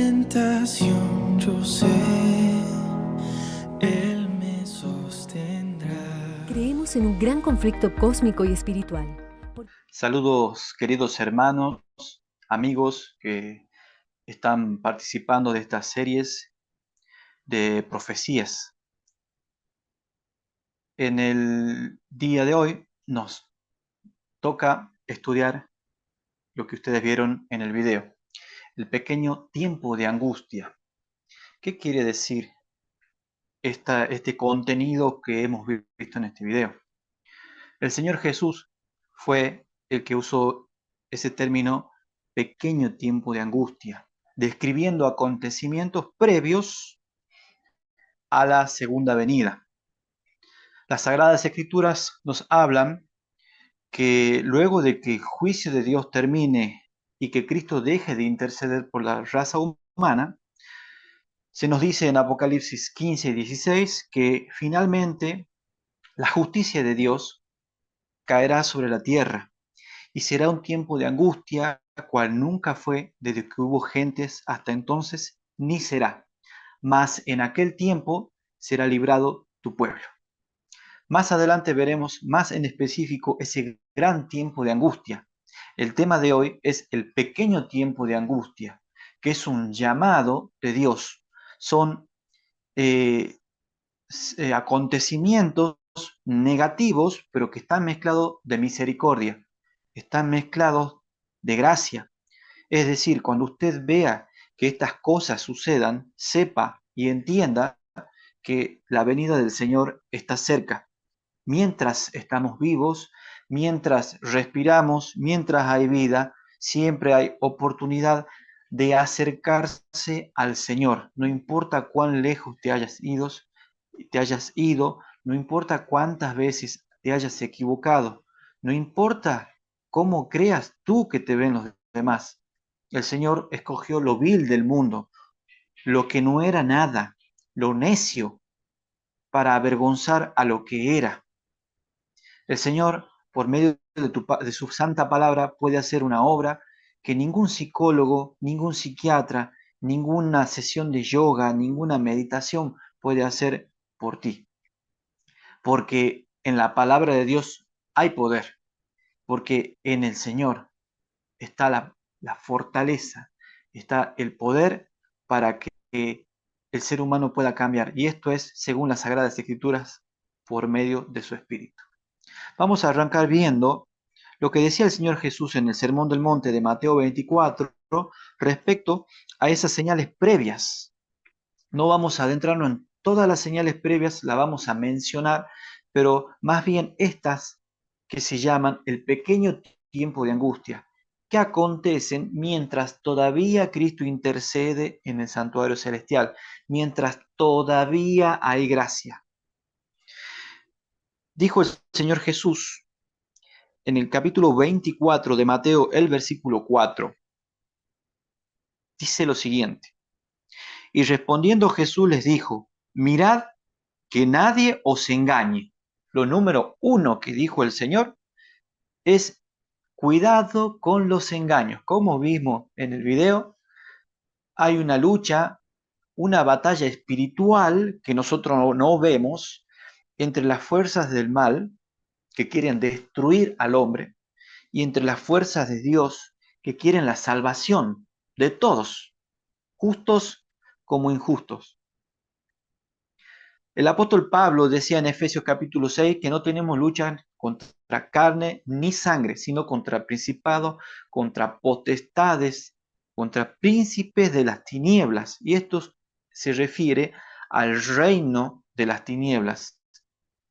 tentación, yo sé, Él me sostendrá. Creemos en un gran conflicto cósmico y espiritual. Saludos, queridos hermanos, amigos que están participando de estas series de profecías. En el día de hoy nos toca estudiar lo que ustedes vieron en el video, el pequeño tiempo de angustia. ¿Qué quiere decir este contenido que hemos visto en este video? El Señor Jesús fue el que usó ese término pequeño tiempo de angustia, describiendo acontecimientos previos a la segunda venida. Las Sagradas Escrituras nos hablan que luego de que el juicio de Dios termine y que Cristo deje de interceder por la raza humana, se nos dice en Apocalipsis 15 y 16 que finalmente la justicia de Dios caerá sobre la tierra y será un tiempo de angustia, cual nunca fue desde que hubo gentes hasta entonces, ni será. Mas en aquel tiempo será librado tu pueblo. Más adelante veremos más en específico ese gran tiempo de angustia. El tema de hoy es el pequeño tiempo de angustia, que es un llamado de Dios. Son eh, acontecimientos negativos, pero que están mezclados de misericordia, están mezclados de gracia. Es decir, cuando usted vea que estas cosas sucedan, sepa y entienda que la venida del Señor está cerca. Mientras estamos vivos, mientras respiramos, mientras hay vida, siempre hay oportunidad de acercarse al Señor. No importa cuán lejos te hayas ido, no importa cuántas veces te hayas equivocado, no importa cómo creas tú que te ven los demás. El Señor escogió lo vil del mundo, lo que no era nada, lo necio, para avergonzar a lo que era. El Señor, por medio de su santa palabra, puede hacer una obra que ningún psicólogo, ningún psiquiatra, ninguna sesión de yoga, ninguna meditación puede hacer por ti. Porque en la palabra de Dios hay poder, porque en el Señor está la fortaleza, está el poder para que el ser humano pueda cambiar. Y esto es según las Sagradas Escrituras por medio de su Espíritu. Vamos a arrancar viendo lo que decía el Señor Jesús en el Sermón del Monte de Mateo 24 respecto a esas señales previas. No vamos a adentrarnos en todas las señales previas, la vamos a mencionar, pero más bien estas que se llaman el pequeño tiempo de angustia, que acontecen mientras todavía Cristo intercede en el santuario celestial, mientras todavía hay gracia. Dijo el Señor Jesús en el capítulo 24 de Mateo, el versículo 4, dice lo siguiente: y respondiendo Jesús les dijo, mirad que nadie os engañe. Lo número uno que dijo el Señor es cuidado con los engaños. Como vimos en el video, hay una lucha, una batalla espiritual que nosotros no vemos entre las fuerzas del mal que quieren destruir al hombre y entre las fuerzas de Dios que quieren la salvación de todos, justos como injustos. El apóstol Pablo decía en Efesios capítulo 6 que no tenemos lucha contra carne ni sangre, sino contra principados, contra potestades, contra príncipes de las tinieblas. Y esto se refiere al reino de las tinieblas,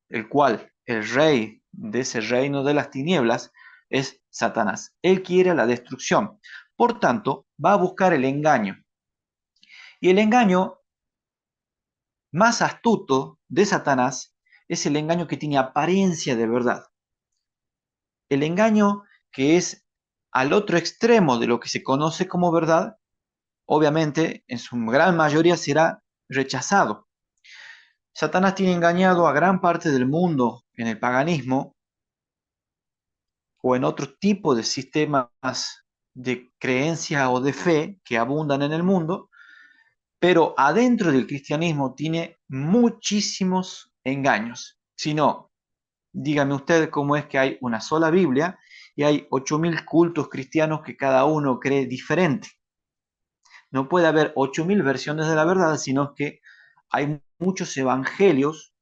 el cual el rey de ese reino de las tinieblas es Satanás. Él quiere la destrucción. Por tanto, va a buscar el engaño. Y el engaño más astuto de Satanás es el engaño que tiene apariencia de verdad. El engaño que es al otro extremo de lo que se conoce como verdad, obviamente en su gran mayoría será rechazado. Satanás tiene engañado a gran parte del mundo en el paganismo o en otro tipo de sistemas de creencia o de fe que abundan en el mundo, Pero adentro del cristianismo tiene muchísimos engaños. Si no, dígame usted cómo es que hay una sola Biblia y hay 8.000 cultos cristianos que cada uno cree diferente. No puede haber 8.000 versiones de la verdad, sino que hay muchos evangelios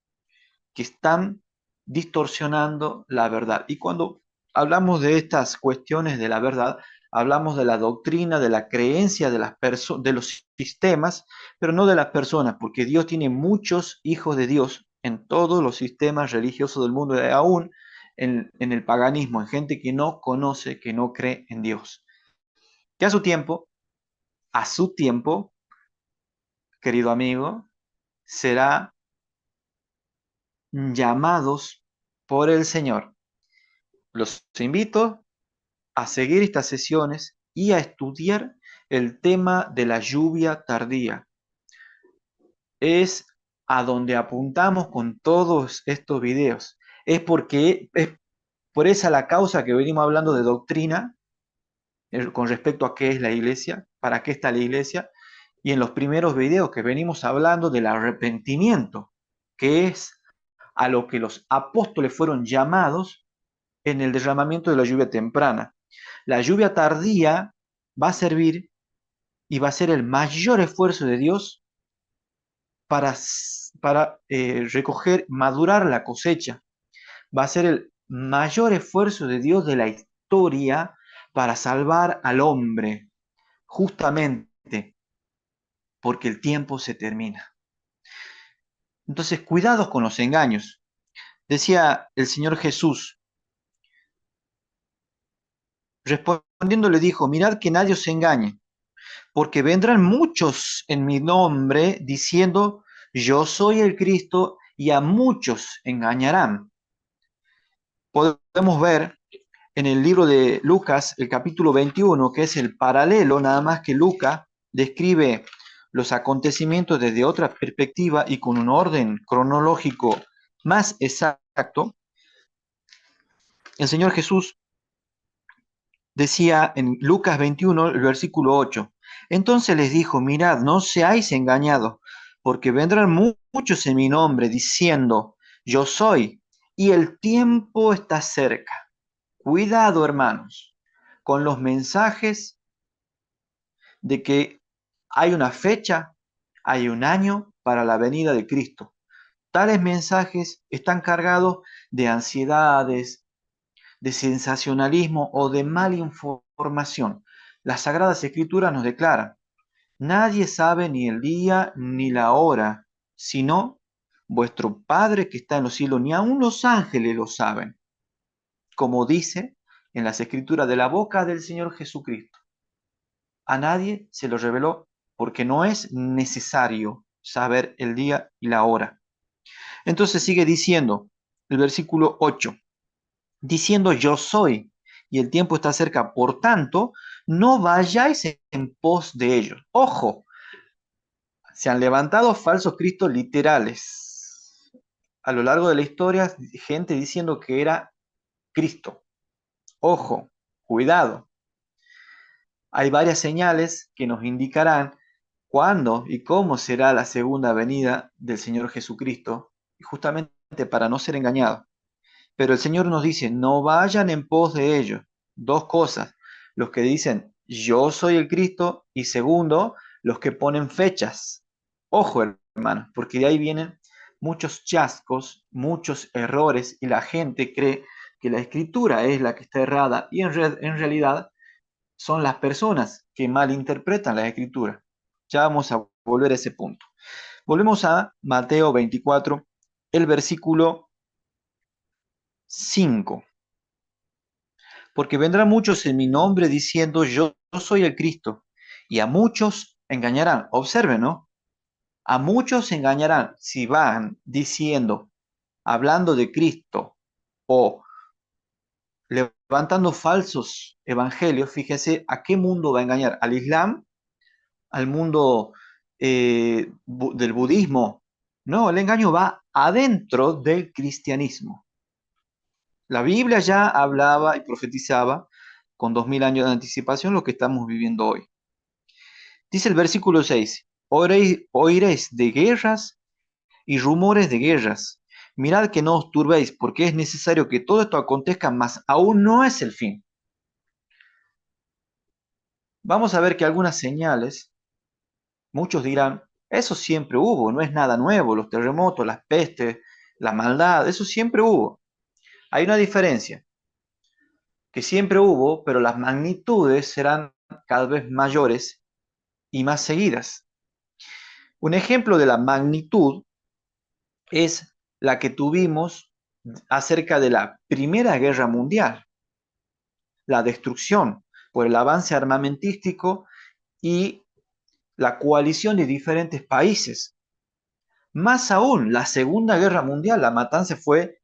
que están distorsionando la verdad. Y cuando hablamos de estas cuestiones de la verdad, hablamos de la doctrina, de la creencia de, de los sistemas, pero no de las personas, porque Dios tiene muchos hijos de Dios en todos los sistemas religiosos del mundo, y aún en el paganismo, en gente que no conoce, que no cree en Dios. Que a su tiempo, querido amigo, será llamados por el Señor. Los invito a seguir estas sesiones y a estudiar el tema de la lluvia tardía. Es a donde apuntamos con todos estos videos. Es porque es por esa la causa que venimos hablando de doctrina con respecto a qué es la iglesia, para qué está la iglesia, y en los primeros videos que venimos hablando del arrepentimiento, que es a lo que los apóstoles fueron llamados en el derramamiento de la lluvia temprana. La lluvia tardía va a servir y va a ser el mayor esfuerzo de Dios para, recoger, madurar la cosecha. Va a ser el mayor esfuerzo de Dios de la historia para salvar al hombre, justamente porque el tiempo se termina. Entonces, cuidados con los engaños. Decía el Señor Jesús, respondiendo le dijo, mirad que nadie os engañe, porque vendrán muchos en mi nombre diciendo, yo soy el Cristo, y a muchos engañarán. Podemos ver en el libro de Lucas, el capítulo 21, que es el paralelo, nada más que Lucas describe los acontecimientos desde otra perspectiva y con un orden cronológico más exacto. El Señor Jesús decía en Lucas 21, el versículo 8, entonces les dijo, mirad, no seáis engañados, porque vendrán muchos en mi nombre diciendo, yo soy, y el tiempo está cerca. Cuidado, hermanos, con los mensajes de que hay una fecha, hay un año para la venida de Cristo. Tales mensajes están cargados de ansiedades, de sensacionalismo o de malinformación. Las Sagradas Escrituras nos declaran, nadie sabe ni el día ni la hora, sino vuestro Padre que está en los cielos, ni aun los ángeles lo saben, como dice en las Escrituras de la boca del Señor Jesucristo. A nadie se lo reveló porque no es necesario saber el día y la hora. Entonces sigue diciendo el versículo 8, diciendo yo soy y el tiempo está cerca, por tanto, no vayáis en pos de ellos. Ojo, se han levantado falsos cristos literales. A lo largo de la historia, gente diciendo que era Cristo. Ojo, cuidado. Hay varias señales que nos indicarán cuándo y cómo será la segunda venida del Señor Jesucristo, justamente para no ser engañados. Pero el Señor nos dice, no vayan en pos de ellos. Dos cosas, los que dicen, yo soy el Cristo, y segundo, los que ponen fechas. Ojo, hermanos, porque de ahí vienen muchos chascos, muchos errores, y la gente cree que la escritura es la que está errada, y en realidad son las personas que malinterpretan la escritura. Ya vamos a volver a ese punto. Volvemos a Mateo 24, el versículo 5. Porque vendrán muchos en mi nombre diciendo yo soy el Cristo, y a muchos engañarán. Observen, ¿no? A muchos engañarán si van diciendo, hablando de Cristo o levantando falsos evangelios. Fíjese a qué mundo va a engañar, al Islam, al mundo del budismo. No, el engaño va adentro del cristianismo. La Biblia ya hablaba y profetizaba con 2000 años de anticipación lo que estamos viviendo hoy. Dice el versículo 6, oiréis de guerras y rumores de guerras. Mirad que no os turbéis, porque es necesario que todo esto acontezca, mas aún no es el fin. Vamos a ver que algunas señales, muchos dirán, eso siempre hubo, no es nada nuevo, los terremotos, las pestes, la maldad, eso siempre hubo. Hay una diferencia, que siempre hubo, pero las magnitudes serán cada vez mayores y más seguidas. Un ejemplo de la magnitud es la que tuvimos acerca de la Primera Guerra Mundial, la destrucción por el avance armamentístico y la coalición de diferentes países. Más aún, la Segunda Guerra Mundial, la matanza fue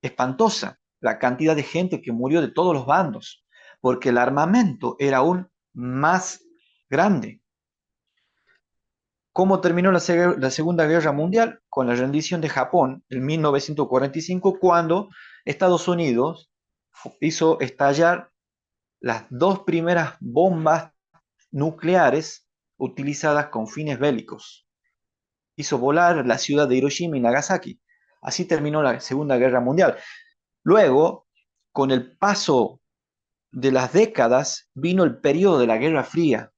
espantosa, la cantidad de gente que murió de todos los bandos, porque el armamento era aún más grande. ¿Cómo terminó la Segunda Guerra Mundial? Con la rendición de Japón en 1945, cuando Estados Unidos hizo estallar las dos primeras bombas nucleares utilizadas con fines bélicos. Hizo volar la ciudad de Hiroshima y Nagasaki. Así terminó la Segunda Guerra Mundial. Luego, con el paso de las décadas, vino el periodo de la Guerra Fría,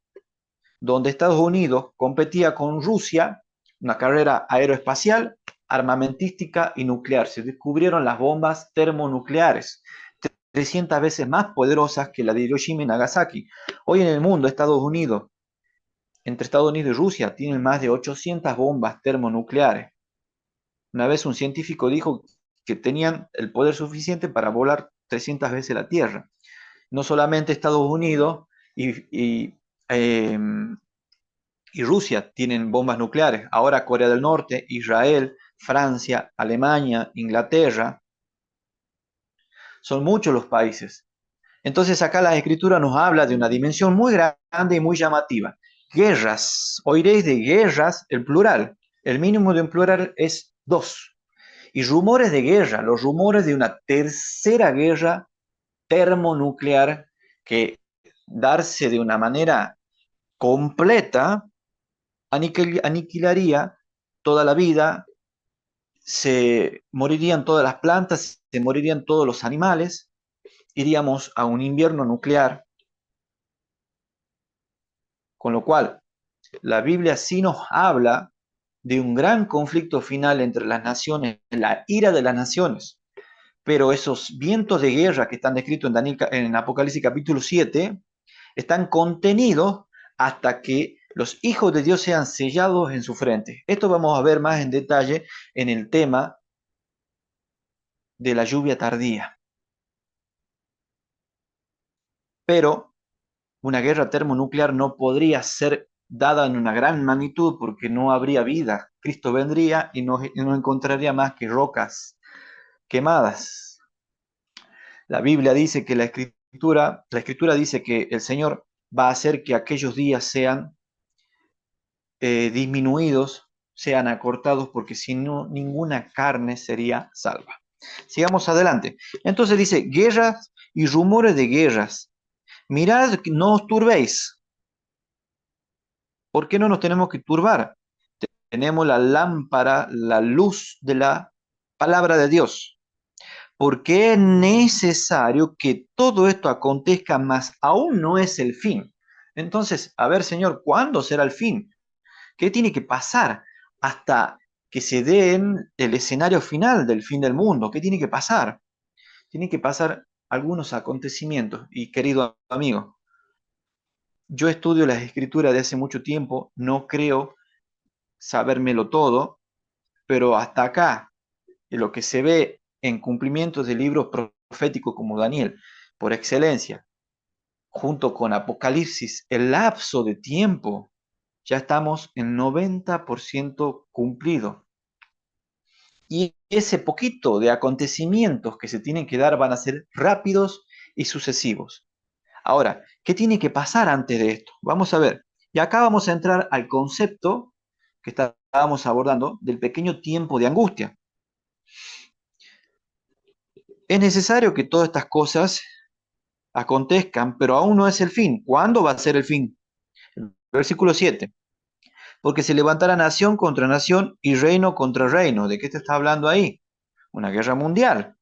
donde Estados Unidos competía con Rusia, una carrera aeroespacial, armamentística y nuclear. Se descubrieron las bombas termonucleares, 300 veces más poderosas que la de Hiroshima y Nagasaki. Hoy en el mundo, entre Estados Unidos y Rusia, tienen más de 800 bombas termonucleares. Una vez un científico dijo que tenían el poder suficiente para volar 300 veces la Tierra. No solamente Estados Unidos eh, y Rusia tienen bombas nucleares, ahora Corea del Norte, Israel, Francia, Alemania, Inglaterra, son muchos los países. Entonces acá la escritura nos habla de una dimensión muy grande y muy llamativa. Guerras, oiréis de guerras, el plural, el mínimo de un plural es dos. Y rumores de guerra, los rumores de una tercera guerra termonuclear que darse de una manera completa aniquilaría toda la vida, se morirían todas las plantas, se morirían todos los animales, iríamos a un invierno nuclear, con lo cual la Biblia sí nos habla de un gran conflicto final entre las naciones, la ira de las naciones, pero esos vientos de guerra que están descritos en Apocalipsis capítulo 7 están contenidos hasta que los hijos de Dios sean sellados en su frente. Esto vamos a ver más en detalle en el tema de la lluvia tardía. Pero una guerra termonuclear no podría ser dada en una gran magnitud porque no habría vida. Cristo vendría y no encontraría más que rocas quemadas. La Biblia dice que la escritura dice que el Señor va a hacer que aquellos días sean disminuidos, sean acortados, porque si no, ninguna carne sería salva. Sigamos adelante. Entonces dice, guerras y rumores de guerras. Mirad, no os turbéis. ¿Por qué no nos tenemos que turbar? Tenemos la lámpara, la luz de la palabra de Dios. Porque es necesario que todo esto acontezca, mas aún no es el fin. Entonces, a ver, Señor, ¿cuándo será el fin? ¿Qué tiene que pasar hasta que se den el escenario final del fin del mundo? ¿Qué tiene que pasar? Tienen que pasar algunos acontecimientos. Y querido amigo, yo estudio las escrituras de hace mucho tiempo, no creo sabérmelo todo, pero hasta acá, en lo que se ve en cumplimientos de libros proféticos como Daniel, por excelencia, junto con Apocalipsis, el lapso de tiempo, ya estamos en 90% cumplido. Y ese poquito de acontecimientos que se tienen que dar van a ser rápidos y sucesivos. Ahora, ¿qué tiene que pasar antes de esto? Vamos a ver. Y acá vamos a entrar al concepto que estábamos abordando del pequeño tiempo de angustia. Es necesario que todas estas cosas acontezcan, pero aún no es el fin. ¿Cuándo va a ser el fin? El versículo 7. porque se levantará nación contra nación y reino contra reino. ¿De qué te está hablando ahí? Una guerra mundial.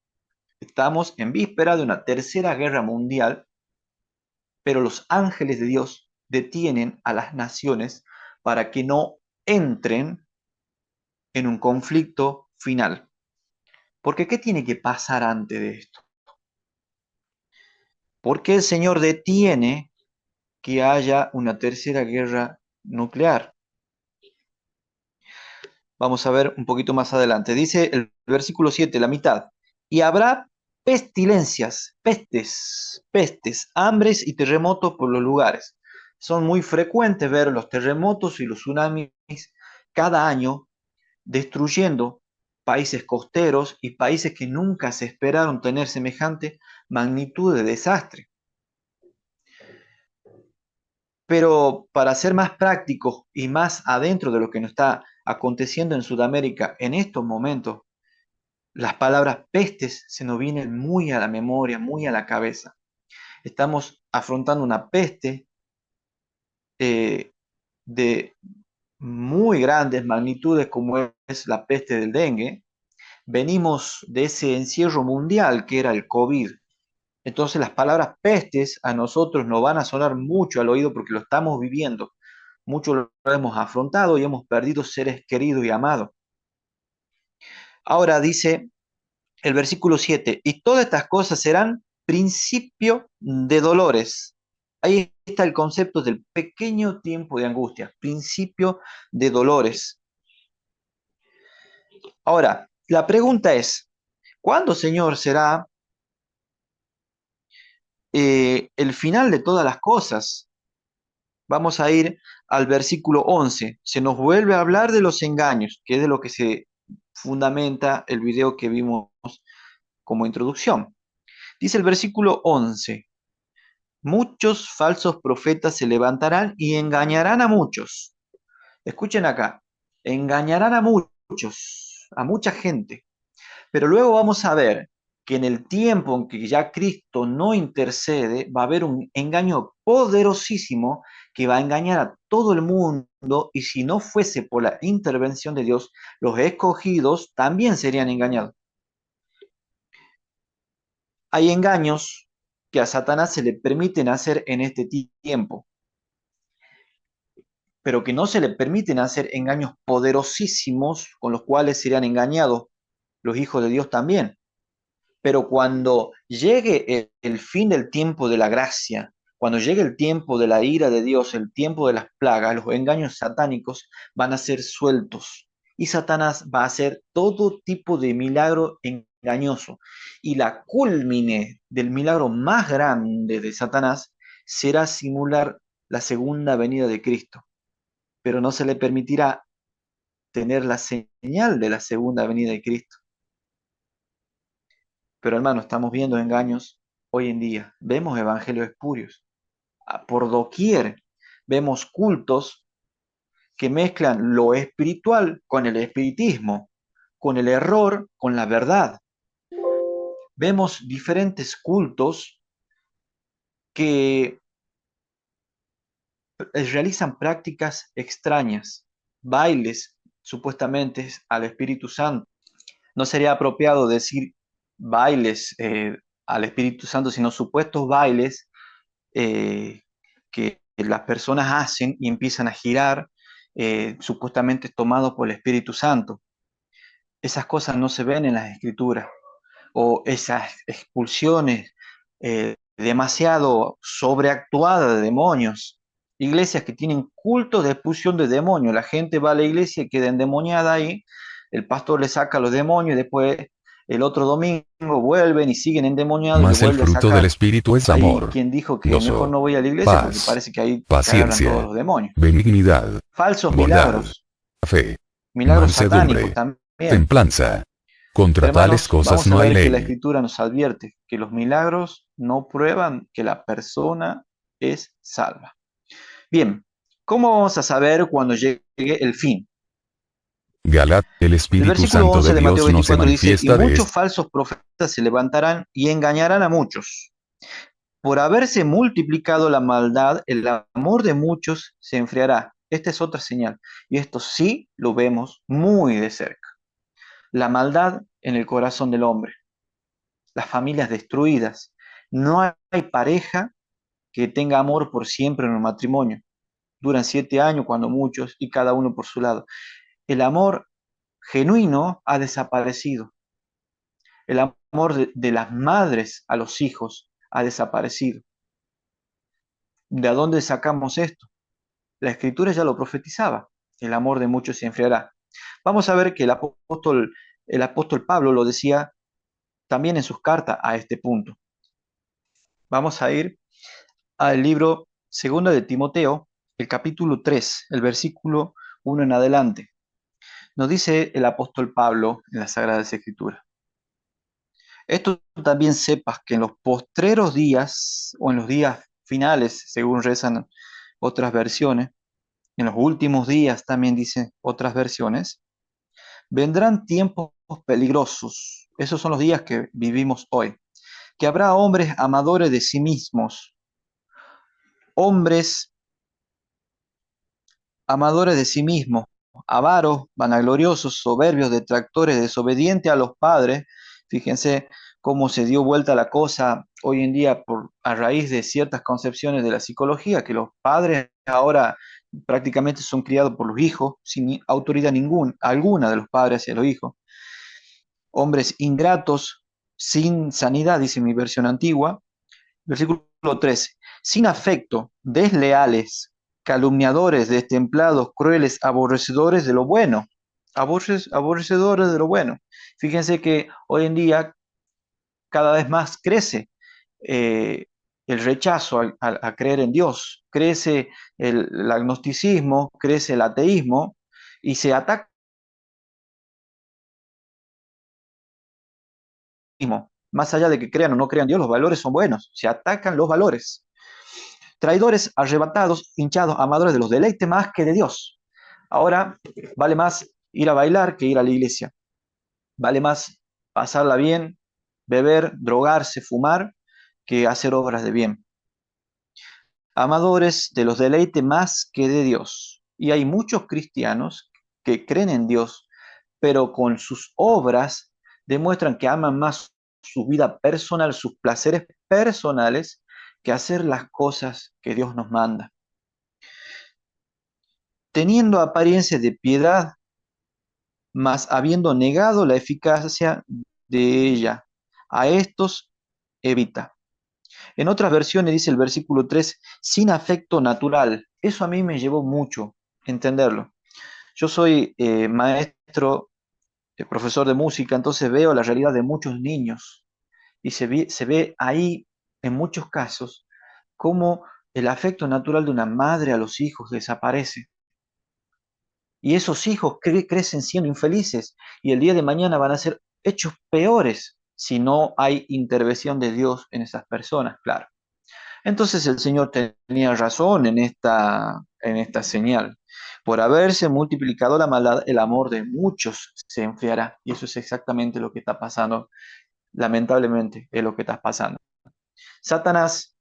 Estamos en víspera de una tercera guerra mundial, pero los ángeles de Dios detienen a las naciones para que no entren en un conflicto final. Porque ¿qué tiene que pasar antes de esto? ¿Por qué el Señor detiene que haya una tercera guerra nuclear? Vamos a ver un poquito más adelante. Dice el versículo 7, la mitad. Y habrá pestilencias, pestes, hambres y terremotos por los lugares. Son muy frecuentes ver los terremotos y los tsunamis cada año destruyendo países costeros y países que nunca se esperaron tener semejante magnitud de desastre. Pero para ser más prácticos y más adentro de lo que nos está aconteciendo en Sudamérica en estos momentos, las palabras pestes se nos vienen muy a la memoria, muy a la cabeza. Estamos afrontando una peste eh, de muy grandes magnitudes como es la peste del dengue. Venimos de ese encierro mundial que era el COVID. Entonces las palabras pestes a nosotros nos van a sonar mucho al oído porque lo estamos viviendo. Mucho lo hemos afrontado y hemos perdido seres queridos y amados. Ahora dice el versículo 7, y todas estas cosas serán principio de dolores. Ahí está el concepto del pequeño tiempo de angustia, principio de dolores. Ahora, la pregunta es, ¿cuándo, Señor, será el final de todas las cosas? Vamos a ir al versículo 11. Se nos vuelve a hablar de los engaños, que es de lo que se fundamenta el video que vimos como introducción. Dice el versículo 11, muchos falsos profetas se levantarán y engañarán a muchos. Escuchen acá, engañarán a muchos, a mucha gente. Pero luego vamos a ver que en el tiempo en que ya Cristo no intercede, va a haber un engaño poderosísimo que va a engañar a todo el mundo, y si no fuese por la intervención de Dios, los escogidos también serían engañados. Hay engaños que a Satanás se le permiten hacer en este tiempo, pero que no se le permiten hacer engaños poderosísimos con los cuales serían engañados los hijos de Dios también. Pero cuando llegue el fin del tiempo de la gracia, cuando llegue el tiempo de la ira de Dios, el tiempo de las plagas, los engaños satánicos van a ser sueltos. Y Satanás va a hacer todo tipo de milagro engañoso. Y la culmine del milagro más grande de Satanás será simular la segunda venida de Cristo. Pero no se le permitirá tener la señal de la segunda venida de Cristo. Pero hermano, estamos viendo engaños hoy en día. Vemos evangelios espurios. Por doquier vemos cultos que mezclan lo espiritual con el espiritismo, con el error, con la verdad. Vemos diferentes cultos que realizan prácticas extrañas, bailes supuestamente al Espíritu Santo. No sería apropiado decir bailes al Espíritu Santo, sino supuestos bailes que las personas hacen y empiezan a girar, supuestamente tomados por el Espíritu Santo. Esas cosas no se ven en las Escrituras, o esas expulsiones demasiado sobreactuadas de demonios. Iglesias que tienen cultos de expulsión de demonios. La gente va a la iglesia y queda endemoniada ahí, el pastor le saca los demonios y después el otro domingo vuelven y siguen endemoniados y le Mas el vuelve a fruto del sacar. Espíritu es Hay amor, quien dijo que mejor gozo, no voy a la iglesia porque paz, parece que ahí se agarran todos paciencia, los demonios. benignidad, Falsos bondad, milagros, fe, milagros satánicos mansedumbre, también. templanza. Contra tales Hermanos, cosas vamos a no hay ver que la ley. Escritura nos advierte que los milagros no prueban que la persona es salva. Bien, ¿cómo vamos a saber cuando llegue el fin? Galat, el El Espíritu versículo Santo 11 de de Mateo Dios no se 24 dice, y manifiesta de muchos falsos profetas se levantarán y engañarán a muchos. Por haberse multiplicado la maldad, el amor de muchos se enfriará. Esta es otra señal. Y esto sí lo vemos muy de cerca. La maldad en el corazón del hombre, las familias destruidas. No hay pareja que tenga amor por siempre en un matrimonio. Duran 7 años cuando muchos y cada uno por su lado. El amor genuino ha desaparecido. El amor de las madres a los hijos ha desaparecido. ¿De dónde sacamos esto? La escritura ya lo profetizaba. El amor de muchos se enfriará. Vamos a ver que el apóstol Pablo lo decía también en sus cartas a este punto. Vamos a ir al libro segundo de Timoteo, el capítulo 3, el versículo 1 en adelante. Nos dice el apóstol Pablo en las Sagradas Escrituras: esto también sepas que en los postreros días o en los días finales, según rezan otras versiones, en los últimos días también dicen otras versiones, vendrán tiempos peligrosos. Esos son los días que vivimos hoy. Que habrá hombres amadores de sí mismos, hombres amadores de sí mismos, avaros, vanagloriosos, soberbios, detractores, desobedientes a los padres. Fíjense cómo se dio vuelta la cosa hoy en día a raíz de ciertas concepciones de la psicología, que los padres ahora prácticamente son criados por los hijos, sin autoridad alguna de los padres hacia los hijos. Hombres ingratos, sin sanidad, dice mi versión antigua. Versículo 13. Sin afecto, desleales, calumniadores, destemplados, crueles, aborrecedores de lo bueno. Aborrecedores de lo bueno. Fíjense que hoy en día cada vez más crece eh, el rechazo a creer en Dios, crece el agnosticismo, crece el ateísmo y se ataca más allá de que crean o no crean Dios, los valores son buenos, se atacan los valores. Traidores, arrebatados, hinchados, amadores de los deleites más que de Dios. Ahora vale más ir a bailar que ir a la iglesia. Vale más pasarla bien, beber, drogarse, fumar, que hacer obras de bien. Amadores de los deleites más que de Dios. Y hay muchos cristianos que creen en Dios, pero con sus obras demuestran que aman más su vida personal, sus placeres personales, que hacer las cosas que Dios nos manda. Teniendo apariencia de piedad, mas habiendo negado la eficacia de ella. A estos evita. En otras versiones dice el versículo 3, sin afecto natural. Eso a mí me llevó mucho entenderlo. Yo soy maestro, profesor de música, entonces veo la realidad de muchos niños y se ve ahí, en muchos casos, cómo el afecto natural de una madre a los hijos desaparece. Y esos hijos crecen siendo infelices y el día de mañana van a ser hechos peores si no hay intervención de Dios en esas personas, claro. Entonces el Señor tenía razón en esta señal. Por haberse multiplicado la maldad, el amor de muchos se enfriará. Y eso es exactamente lo que está pasando. Lamentablemente es lo que está pasando. Satanás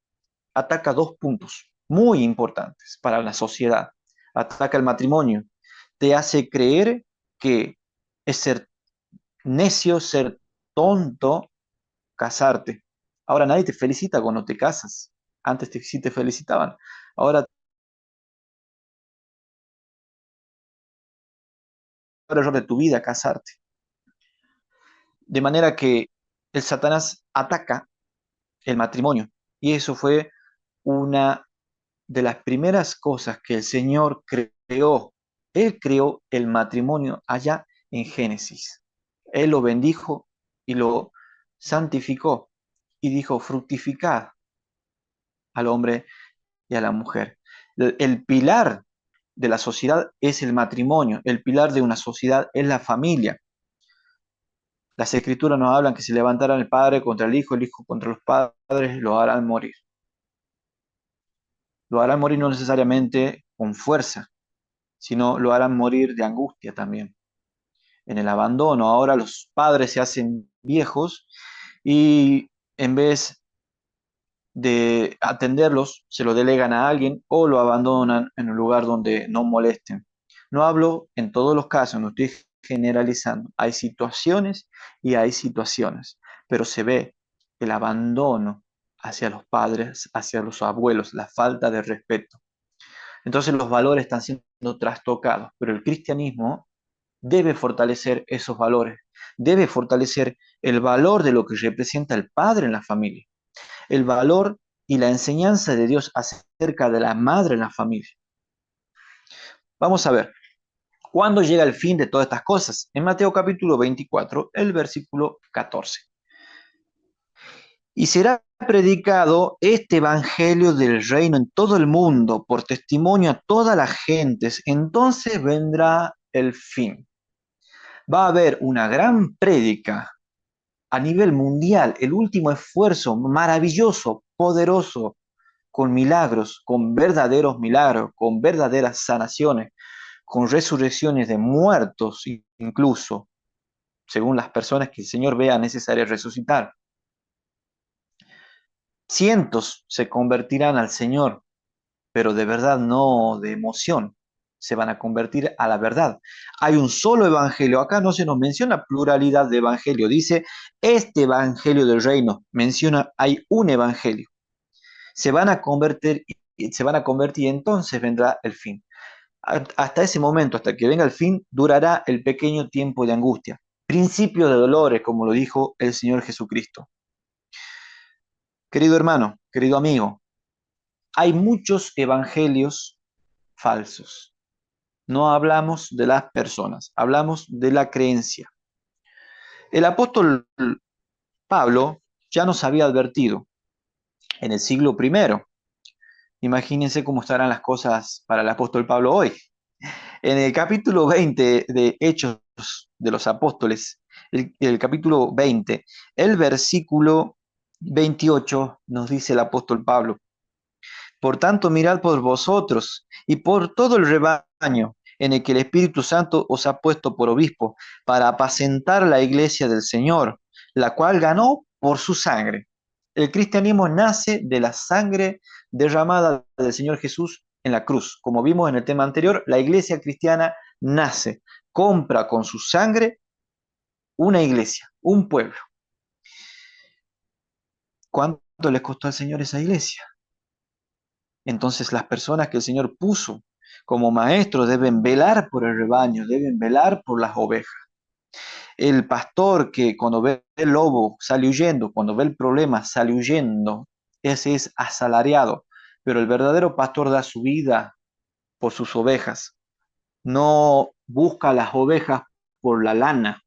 ataca dos puntos muy importantes para la sociedad. Ataca el matrimonio. Te hace creer que es ser necio, ser tonto, casarte. Ahora nadie te felicita cuando te casas. Antes sí te felicitaban. Ahora el error de tu vida casarte. De manera que el Satanás ataca el matrimonio. Y eso fue una de las primeras cosas que el Señor creó. Él creó el matrimonio allá en Génesis. Él lo bendijo y lo santificó y dijo, fructificad al hombre y a la mujer. El pilar de la sociedad es el matrimonio, el pilar de una sociedad es la familia. Las escrituras nos hablan que si levantaran el padre contra el hijo contra los padres, lo harán morir. Lo harán morir no necesariamente con fuerza, sino lo harán morir de angustia también. En el abandono, ahora los padres se hacen viejos y en vez de atenderlos, se lo delegan a alguien o lo abandonan en un lugar donde no molesten. No hablo en todos los casos, no estoy generalizando. Hay situaciones y hay situaciones, pero se ve el abandono hacia los padres, hacia los abuelos, la falta de respeto. Entonces los valores están siendo trastocados, pero el cristianismo debe fortalecer esos valores, debe fortalecer el valor de lo que representa el padre en la familia, el valor y la enseñanza de Dios acerca de la madre en la familia. Vamos a ver, ¿cuándo llega el fin de todas estas cosas? En Mateo capítulo 24, el versículo 14. Y será predicado este evangelio del reino en todo el mundo por testimonio a todas las gentes, entonces vendrá el fin. Va a haber una gran prédica a nivel mundial, el último esfuerzo maravilloso, poderoso, con milagros, con verdaderos milagros, con verdaderas sanaciones, con resurrecciones de muertos incluso, según las personas que el Señor vea necesario resucitar. Cientos se convertirán al Señor, pero de verdad no de emoción, se van a convertir a la verdad. Hay un solo evangelio, acá no se nos menciona pluralidad de evangelio, dice este evangelio del reino, menciona hay un evangelio. Se van a convertir y entonces vendrá el fin. Hasta ese momento, hasta que venga el fin, durará el pequeño tiempo de angustia, principio de dolores, como lo dijo el Señor Jesucristo. Querido hermano, querido amigo, hay muchos evangelios falsos. No hablamos de las personas, hablamos de la creencia. El apóstol Pablo ya nos había advertido en el siglo I. Imagínense cómo estarán las cosas para el apóstol Pablo hoy. En el capítulo 20 de Hechos de los Apóstoles, el capítulo 20, el versículo 28 nos dice el apóstol Pablo: por tanto, mirad por vosotros y por todo el rebaño en el que el Espíritu Santo os ha puesto por obispo, para apacentar la iglesia del Señor, la cual ganó por su sangre. El cristianismo nace de la sangre derramada del Señor Jesús en la cruz. Como vimos en el tema anterior, la iglesia cristiana nace, compra con su sangre una iglesia, un pueblo. ¿Cuánto les costó al Señor esa iglesia? Entonces las personas que el Señor puso como maestros deben velar por el rebaño, deben velar por las ovejas. El pastor que cuando ve el lobo sale huyendo, cuando ve el problema sale huyendo, ese es asalariado. Pero el verdadero pastor da su vida por sus ovejas. No busca las ovejas por la lana,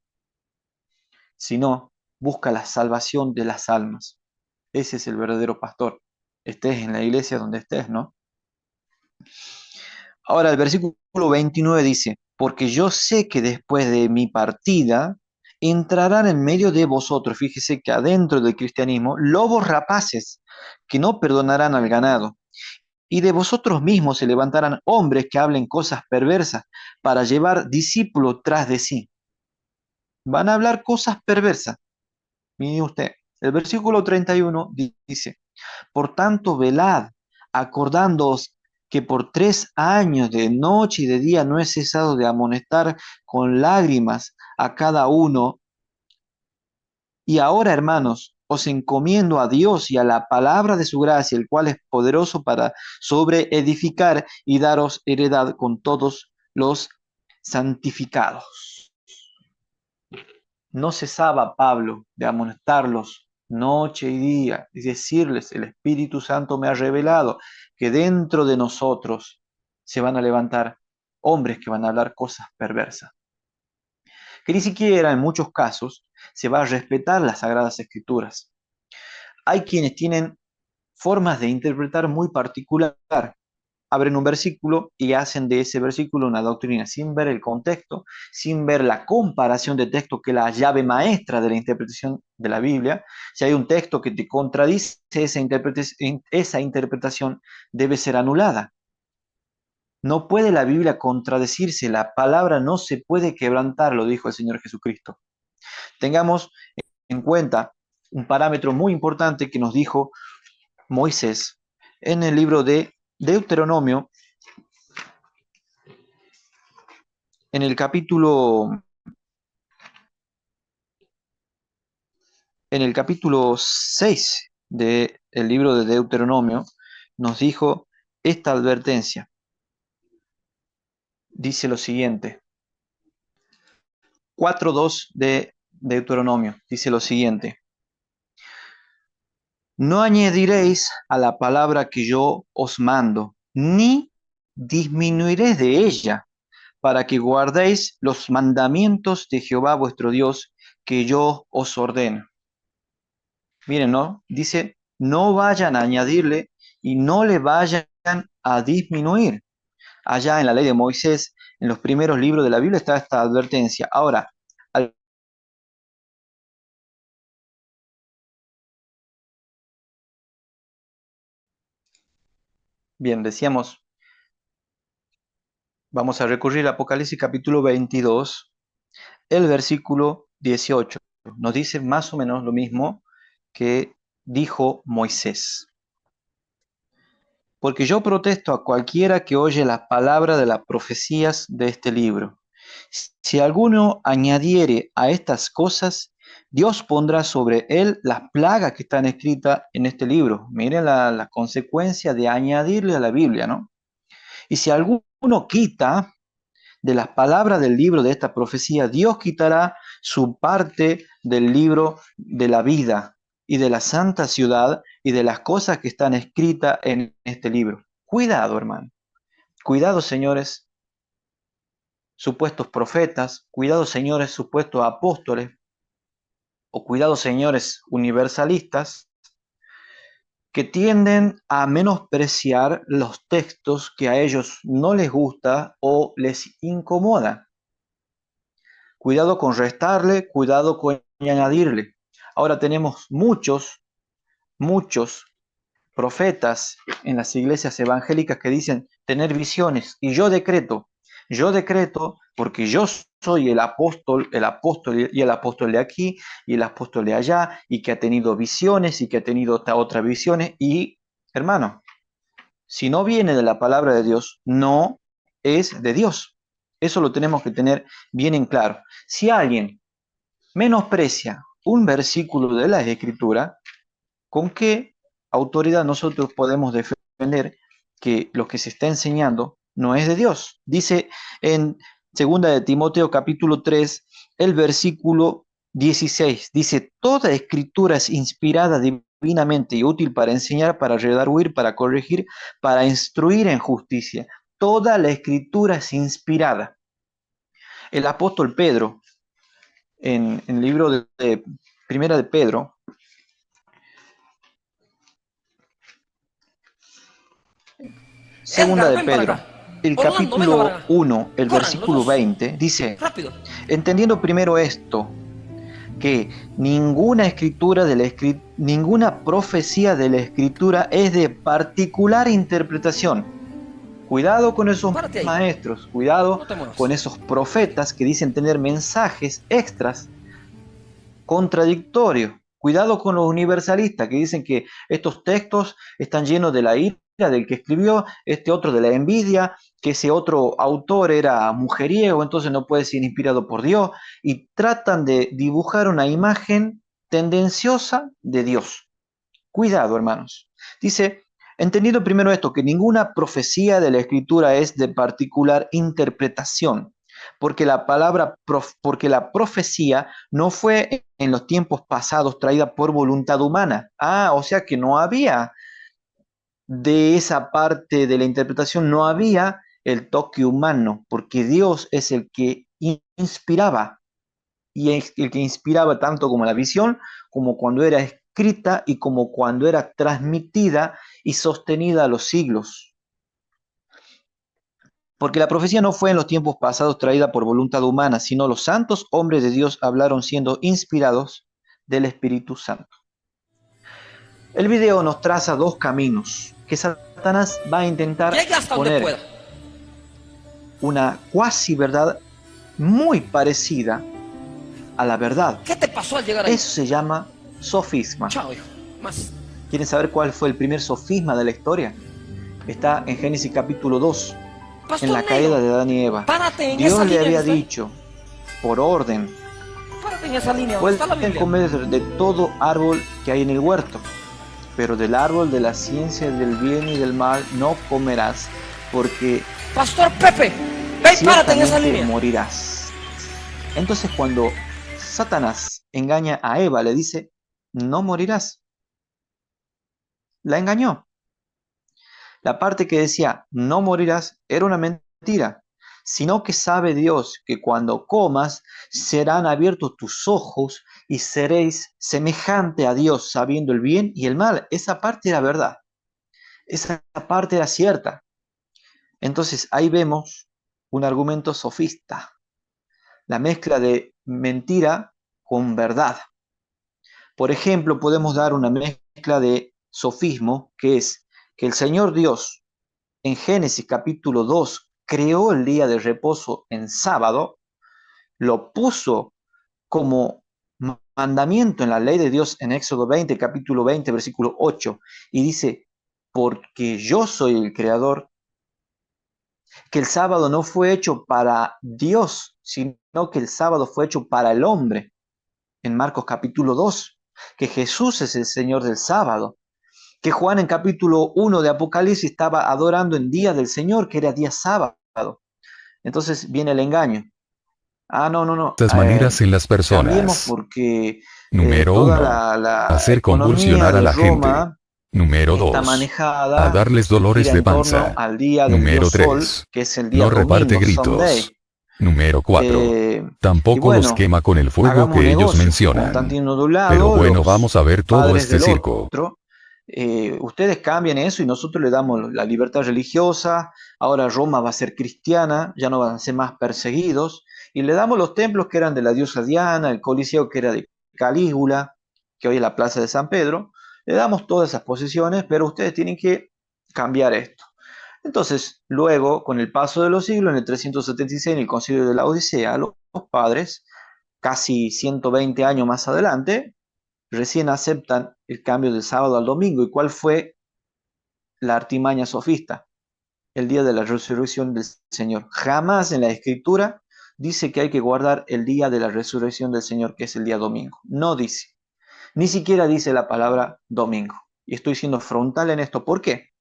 sino busca la salvación de las almas. Ese es el verdadero pastor. Estés en la iglesia donde estés, ¿no? Ahora el versículo 29 dice: porque yo sé que después de mi partida entrarán en medio de vosotros, fíjese que adentro del cristianismo, lobos rapaces que no perdonarán al ganado. Y de vosotros mismos se levantarán hombres que hablen cosas perversas para llevar discípulos tras de sí. Van a hablar cosas perversas. Mire usted, el versículo 31 dice: por tanto, velad, acordándoos que por 3 años de noche y de día no he cesado de amonestar con lágrimas a cada uno. Y ahora, hermanos, os encomiendo a Dios y a la palabra de su gracia, el cual es poderoso para sobreedificar y daros heredad con todos los santificados. No cesaba Pablo de amonestarlos noche y día y decirles: el Espíritu Santo me ha revelado que dentro de nosotros se van a levantar hombres que van a hablar cosas perversas. Que ni siquiera en muchos casos se va a respetar las Sagradas Escrituras. Hay quienes tienen formas de interpretar muy particular. Abren un versículo y hacen de ese versículo una doctrina sin ver el contexto, sin ver la comparación de texto, que es la llave maestra de la interpretación de la Biblia. Si hay un texto que te contradice, esa interpretación debe ser anulada. No puede la Biblia contradecirse, la palabra no se puede quebrantar, lo dijo el Señor Jesucristo. Tengamos en cuenta un parámetro muy importante que nos dijo Moisés en el libro de Deuteronomio, en el capítulo 6 del libro de Deuteronomio, nos dijo esta advertencia. Dice lo siguiente, 4:2 de Deuteronomio, dice lo siguiente: no añadiréis a la palabra que yo os mando, ni disminuiréis de ella, para que guardéis los mandamientos de Jehová vuestro Dios, que yo os ordeno. Miren, ¿no? Dice, no vayan a añadirle y no le vayan a disminuir. Allá en la ley de Moisés, en los primeros libros de la Biblia, está esta advertencia. Ahora, bien, decíamos, vamos a recurrir a Apocalipsis capítulo 22, el versículo 18. Nos dice más o menos lo mismo que dijo Moisés. Porque yo protesto a cualquiera que oye las palabras de las profecías de este libro. Si alguno añadiere a estas cosas, Dios pondrá sobre él las plagas que están escritas en este libro. Miren la consecuencia de añadirle a la Biblia, ¿no? Y si alguno quita de las palabras del libro de esta profecía, Dios quitará su parte del libro de la vida y de la santa ciudad y de las cosas que están escritas en este libro. Cuidado, hermano. Cuidado, señores, supuestos profetas. Cuidado, señores, supuestos apóstoles. O cuidado, señores universalistas, que tienden a menospreciar los textos que a ellos no les gusta o les incomoda. Cuidado con restarle, cuidado con añadirle. Ahora tenemos muchos profetas en las iglesias evangélicas que dicen tener visiones. Y yo decreto porque yo soy el apóstol y el apóstol de aquí y el apóstol de allá, y que ha tenido visiones y que ha tenido otras visiones. Y, hermano, si no viene de la palabra de Dios, no es de Dios. Eso lo tenemos que tener bien en claro. Si alguien menosprecia un versículo de la Escritura, ¿con qué autoridad nosotros podemos defender que lo que se está enseñando no es de Dios? Dice en 2 de Timoteo capítulo 3, el versículo 16, dice, toda escritura es inspirada divinamente y útil para enseñar, para redarguir, para corregir, para instruir en justicia. Toda la escritura es inspirada. El apóstol Pedro, en el libro de Primera de Pedro, Segunda de Pedro, el capítulo 1, el versículo 20, dice, entendiendo primero esto, que ninguna ninguna profecía de la Escritura es de particular interpretación. Cuidado con esos maestros, cuidado con esos profetas que dicen tener mensajes extras contradictorios. Cuidado con los universalistas que dicen que estos textos están llenos de la ira del que escribió, este otro de la envidia, que ese otro autor era mujeriego, entonces no puede ser inspirado por Dios, y tratan de dibujar una imagen tendenciosa de Dios. Cuidado, hermanos. Dice, entendiendo primero esto, que ninguna profecía de la Escritura es de particular interpretación, porque la profecía no fue en los tiempos pasados traída por voluntad humana. O sea que no había de esa parte de la interpretación, no había el toque humano, porque Dios es el que inspiraba, y es el que inspiraba tanto como la visión, como cuando era escrita y como cuando era transmitida y sostenida a los siglos. Porque la profecía no fue en los tiempos pasados traída por voluntad humana, sino los santos hombres de Dios hablaron siendo inspirados del Espíritu Santo. El video nos traza dos caminos que Satanás va a intentar poner una cuasi verdad muy parecida a la verdad. ¿Qué te pasó al llegar ahí? Eso se llama sofisma. Chao, hijo. Más. ¿Quieren saber cuál fue el primer sofisma de la historia? Está en Génesis capítulo 2, en la caída de Adán y Eva. Párate en esa Dios le línea. había ¿Está? dicho, por orden, Párate en esa línea. ¿Dónde está la pueden Biblia? comer de todo árbol que hay en el huerto, pero del árbol de la ciencia del bien y del mal no comerás, porque Pastor Pepe, ve y párate en esa ciertamente línea. morirás. Entonces cuando Satanás engaña a Eva, le dice, no morirás. La engañó. La parte que decía, no morirás, era una mentira, sino que sabe Dios que cuando comas serán abiertos tus ojos y seréis semejante a Dios, sabiendo el bien y el mal. Esa parte era verdad, esa parte era cierta. Entonces ahí vemos un argumento sofista, la mezcla de mentira con verdad. Por ejemplo, podemos dar una mezcla de sofismo, que es que el Señor Dios en Génesis capítulo 2 creó el día de reposo en sábado, lo puso como mandamiento en la ley de Dios en Éxodo 20, capítulo 20, versículo 8, y dice, porque yo soy el creador, que el sábado no fue hecho para Dios, sino que el sábado fue hecho para el hombre, en Marcos capítulo 2, que Jesús es el Señor del sábado, que Juan en capítulo 1 de Apocalipsis estaba adorando en día del Señor, que era día sábado. Entonces viene el engaño. Ah, no, no, no. Estas maneras en las Cambiemos personas. porque Número toda 1. la Hacer economía convulsionar a de la gente. Roma Número está 2. A manejada darles dolores gira de en torno panza. al día del Número dios Sol, 3. que es el día No reparte domingo, Sunday. gritos. Número 4. Y Tampoco los bueno, quema con el fuego hagamos que ellos negocio. mencionan. Constantino de un lado, Pero bueno, los vamos a ver todo padres este del circo. otro. Ustedes cambian eso y nosotros le damos la libertad religiosa. Ahora Roma va a ser cristiana, ya no van a ser más perseguidos. Y le damos los templos que eran de la diosa Diana, el Coliseo que era de Calígula, que hoy es la Plaza de San Pedro. Le damos todas esas posesiones, pero ustedes tienen que cambiar esto. Entonces, luego, con el paso de los siglos, en el 376, en el Concilio de la Odisea, los padres, casi 120 años más adelante, recién aceptan el cambio del sábado al domingo. ¿Y cuál fue la artimaña sofista? El día de la resurrección del Señor. Jamás en la Escritura dice que hay que guardar el día de la resurrección del Señor, que es el día domingo. No dice. Ni siquiera dice la palabra domingo. Y estoy siendo frontal en esto. ¿Por qué?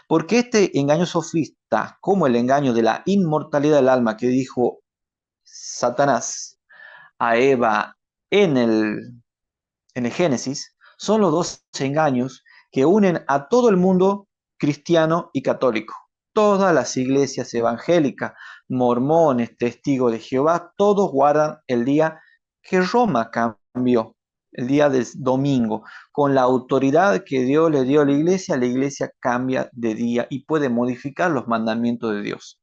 Porque este engaño sofista, como el engaño de la inmortalidad del alma que dijo Satanás a Eva en el Génesis, son los dos engaños que unen a todo el mundo cristiano y católico. Todas las iglesias evangélicas, mormones, testigos de Jehová, todos guardan el día que Roma cambió, el día del domingo. Con la autoridad que Dios le dio a la iglesia cambia de día y puede modificar los mandamientos de Dios.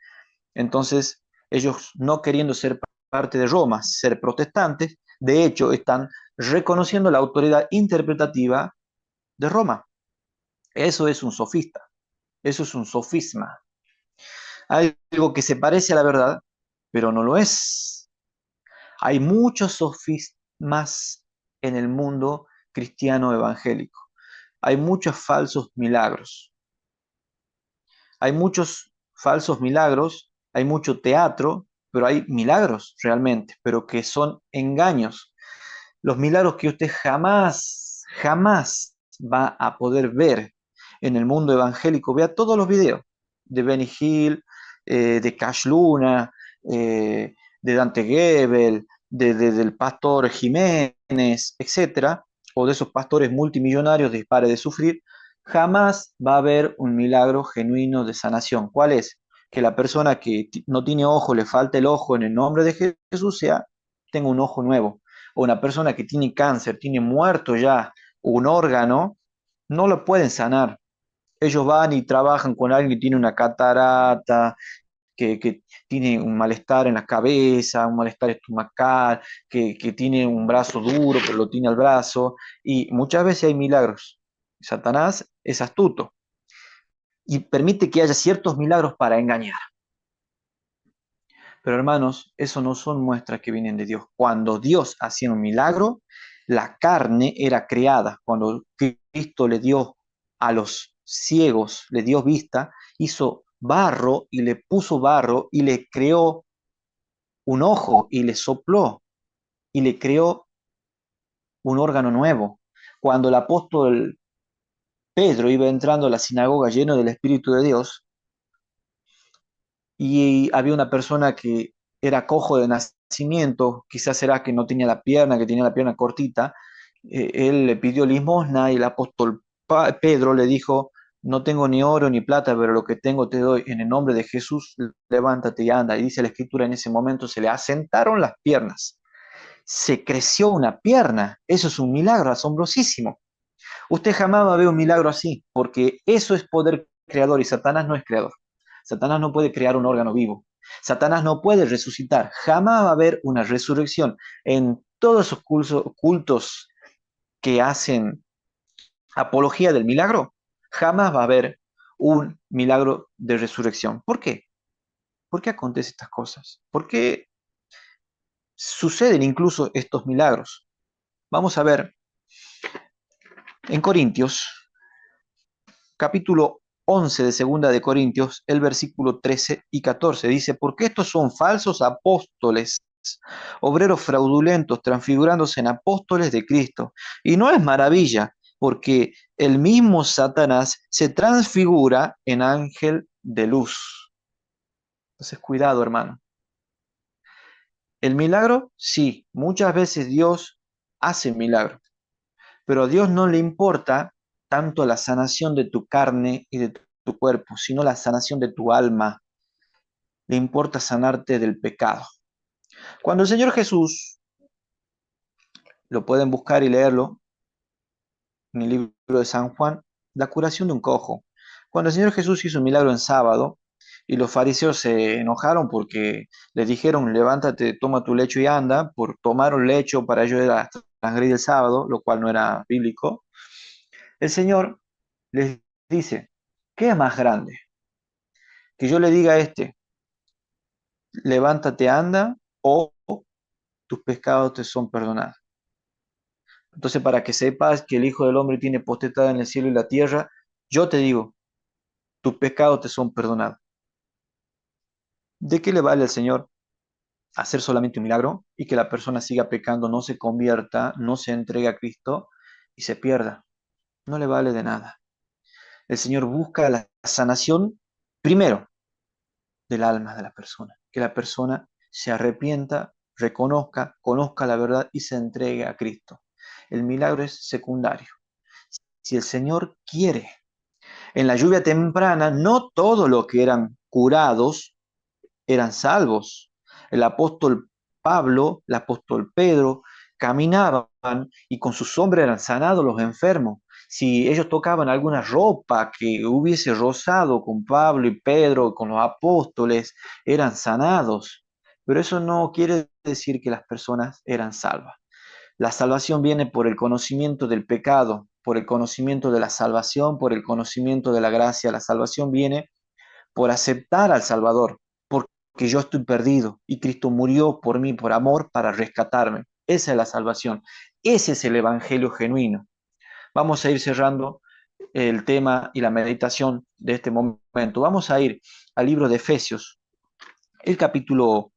Entonces, ellos no queriendo ser parte de Roma, ser protestantes, de hecho están reconociendo la autoridad interpretativa de Roma. Eso es un sofista, eso es un sofisma. Algo que se parece a la verdad, pero no lo es. Hay muchos sofismas en el mundo cristiano evangélico. Hay muchos falsos milagros. Hay muchos falsos milagros, hay mucho teatro, pero hay milagros realmente, pero que son engaños. Los milagros que usted jamás va a poder ver en el mundo evangélico. Vea todos los videos de Benny Hill, de Cash Luna, de Dante Gebel, del pastor Jiménez, etcétera, o de esos pastores multimillonarios de Pare de Sufrir. Jamás va a haber un milagro genuino de sanación. ¿Cuál es? Que la persona que no tiene ojo, le falta el ojo en el nombre de Jesús, tenga un ojo nuevo. O una persona que tiene cáncer, tiene muerto ya un órgano, no lo pueden sanar. Ellos van y trabajan con alguien que tiene una catarata, que tiene un malestar en la cabeza, un malestar estomacal, que tiene un brazo duro, pero lo tiene al brazo, y muchas veces hay milagros. Satanás es astuto y permite que haya ciertos milagros para engañar. Pero hermanos, eso no son muestras que vienen de Dios. Cuando Dios hacía un milagro, La carne era creada. Cuando Cristo le dio a los ciegos, le dio vista, hizo barro y le puso barro y le creó un ojo y le sopló y le creó un órgano nuevo. Cuando el apóstol Pedro iba entrando a la sinagoga lleno del Espíritu de Dios y había una persona que era cojo de nacimiento, quizás era que no tenía la pierna, que tenía la pierna cortita, él le pidió limosna y el apóstol Pedro le dijo, no tengo ni oro ni plata, pero lo que tengo te doy. En el nombre de Jesús, levántate y anda. Y dice la Escritura, en ese momento se le asentaron las piernas. Se creció una pierna. Eso es un milagro asombrosísimo. Usted jamás va a ver un milagro así, porque eso es poder creador y Satanás no es creador. Satanás no puede crear un órgano vivo. Satanás no puede resucitar. Jamás va a haber una resurrección. En todos esos cultos que hacen apología del milagro, jamás va a haber un milagro de resurrección. ¿Por qué? ¿Por qué acontecen estas cosas? ¿Por qué suceden incluso estos milagros? Vamos a ver en Corintios, capítulo 11 de Segunda de Corintios, el versículo 13 y 14. Dice, porque estos son falsos apóstoles, obreros fraudulentos, transfigurándose en apóstoles de Cristo. Y no es maravilla, porque el mismo Satanás se transfigura en ángel de luz. Entonces, cuidado, hermano. El milagro, sí, muchas veces Dios hace milagro, pero a Dios no le importa tanto la sanación de tu carne y de tu cuerpo, sino la sanación de tu alma. Le importa sanarte del pecado. Cuando el Señor Jesús, lo pueden buscar y leerlo en el libro de San Juan, la curación de un cojo. Cuando el Señor Jesús hizo un milagro en sábado y los fariseos se enojaron porque le dijeron, levántate, toma tu lecho y anda, por tomar un lecho para ellos era transgredir el sábado, lo cual no era bíblico. El Señor les dice, ¿qué es más grande? Que yo le diga a este, levántate, anda, o tus pecados te son perdonados. Entonces, para que sepas que el Hijo del Hombre tiene potestad en el cielo y la tierra, yo te digo, tus pecados te son perdonados. ¿De qué le vale al Señor hacer solamente un milagro y que la persona siga pecando, no se convierta, no se entregue a Cristo y se pierda? No le vale de nada. El Señor busca la sanación primero del alma de la persona, que la persona se arrepienta, reconozca, conozca la verdad y se entregue a Cristo. El milagro es secundario. Si el Señor quiere, en la lluvia temprana, no todos los que eran curados eran salvos. El apóstol Pablo, el apóstol Pedro, caminaban y con su sombra eran sanados los enfermos. Si ellos tocaban alguna ropa que hubiese rozado con Pablo y Pedro, con los apóstoles, eran sanados. Pero eso no quiere decir que las personas eran salvas. La salvación viene por el conocimiento del pecado, por el conocimiento de la salvación, por el conocimiento de la gracia. La salvación viene por aceptar al Salvador, porque yo estoy perdido y Cristo murió por mí, por amor, para rescatarme. Esa es la salvación. Ese es el evangelio genuino. Vamos a ir cerrando el tema y la meditación de este momento. Vamos a ir al libro de Efesios, el capítulo